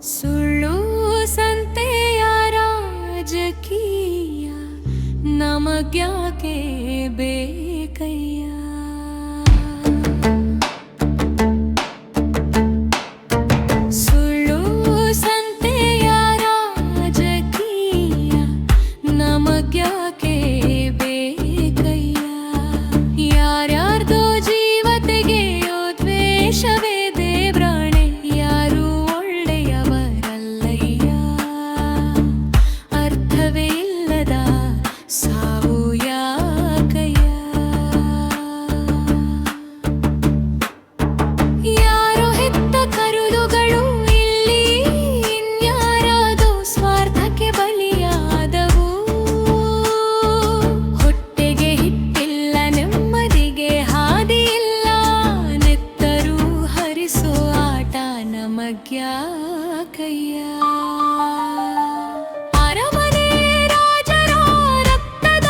ಸುಳ್ಳು ಸಂತೆಯ ರಾಜಕೀಯ ನಮಗ್ಯಾಕೆ ಬೇಕಯ್ಯ. ಸುಳ್ಳು ಸಂತೆಯ ರಾಜಕೀಯ ನಮಗ್ಯಾಕೆ ಬೇಕಯ್ಯ. ಯಾರ್ಯಾರ್ದೋ ಜೀವ ತೆಗೆಯೋ ದ್ವೇಷವೇ ದೇವ್ರಾಣೆ, ಯಾರು ಒಳ್ಳೆಯವರಲ್ಲಯ್ಯ. ಅರ್ಥವೇ ಇಲ್ಲದ ಸಾವು ಯಾಕಯ್ಯ. ಯಾರು ಹೆತ್ತ ಕರುಳುಗಳು ಇಲ್ಲಿ ಇನ್ಯಾರದೋ ಸ್ವಾರ್ಥಕ್ಕೆ ಬಲಿಯಾದವು. ಹೊಟ್ಟೆಗೆ ಹಿಟ್ಟಿಲ್ಲ, ನೆಮ್ಮದಿಗೆ ಹಾದಿ ಇಲ್ಲ, ನೆತ್ತರು ಹರಿಸೋ ಆಟ ನಮಗ್ಯಾಕಯ್ಯ. ಅರಮನೆ ರಾಜರ ರಕ್ತದ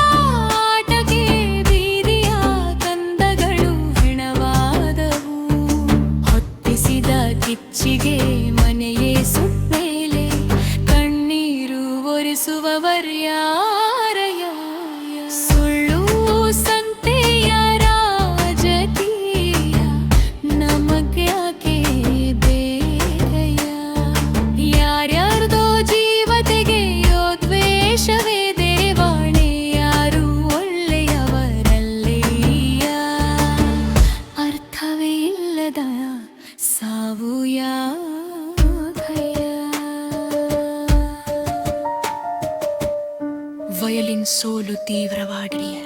ಆಟಕ್ಕೆ ಬೀದಿಯ ಕಂದಗಳು ಹೆಣವಾದವು. ಹೊತ್ತಿಸಿದ ಕಿಚ್ಚಿಗೆ ಮನೆಯೇ ಸುಟ್ಮೇಲೆ ಕಣ್ಣೀರು ಒರೆಸುವವರ್ಯಾರಯ್ಯ. ಸುಳ್ಳು ಸಂತೆಯ ರಾಜಕೀಯ ನಮಗ್ಯಾಕೆ ಬೇಕಯ್ಯ. ಯಾರ್ಯಾರ್ದೋ ಜೀವ ತೆಗೆಯೋ ದ್ವೇಷವೇ ದೇವಾಣೆ, ಯಾರು ಒಳ್ಳೆಯವರಲ್ಲಯ್ಯ. ಅರ್ಥವೇ ಇಲ್ಲದ ಸಾವು ಯಾಕಯ್ಯ. ವಯಲಿನ್ ಸೋಲು ತೀವ್ರವಾಡಿರಿಯ.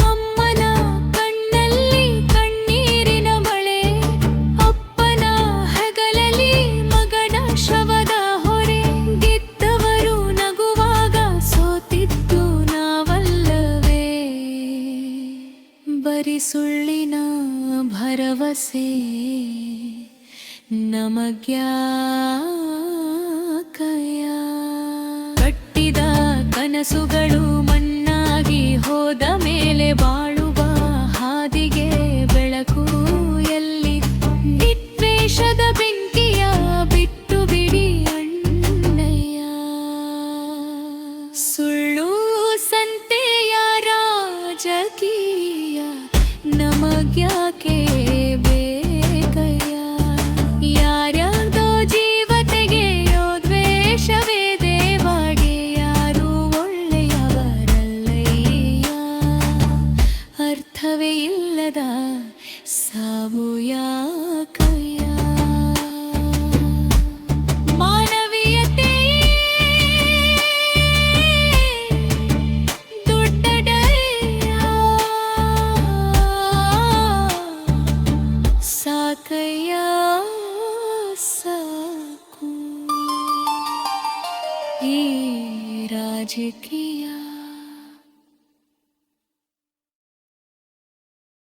ಅಮ್ಮನ ಕಣ್ಣಲ್ಲಿ ಕಣ್ಣೀರಿನ ಮಳೆ, ಅಪ್ಪನ ಹೆಗಲಲ್ಲಿ ಮಗನ ಶವದ ಹೊರೆ. ಗೆದ್ದವರು ನಗುವಾಗ ಸೋತಿದ್ದು ನಾವಲ್ಲವೇ. ಬರಿ ಸುಳ್ಳಿನ ಭರವಸೆ ನಮಗ್ಯಾಕಯ್ಯ. ಕಟ್ಟಿದ ಕನಸುಗಳು ಮಣ್ಣಾಗಿ ಹೋದ ಮೇಲೆ ಬಾಳುವ ಹಾದಿಗೆ ಬೆಳಕು ಎಲ್ಲಿ. ನಿದ್ವೇಷದ ಬೆಂಕಿಯ ಬಿಟ್ಟು ಬಿಡಿ ಅಣ್ಣಯ್ಯ. ಸುಳ್ಳು ಸಂತೆಯ ರಾಜಕೀಯ ನಮಗ್ಯಾಕೆ ಬೇಕಯ್ಯ. ಯಾರ್ಯಾರ್ದೋ ಜೀವ ತೆಗೆಯೋ ದ್ವೇಷವೇ ದೇವಾಗೆ, ಯಾರು ಒಳ್ಳೆಯವರಲ್ಲಯ್ಯ. ಅರ್ಥವೇ ಇಲ್ಲದ ಸಾವು ಯಾಕಯ್ಯ. ಮಾನವೀಯತೆ ದೊಡ್ಡದಯ್ಯ. ಸಾಕಯ್ಯ ಸಾಕು ಈ ರಾಜಕೀಯ.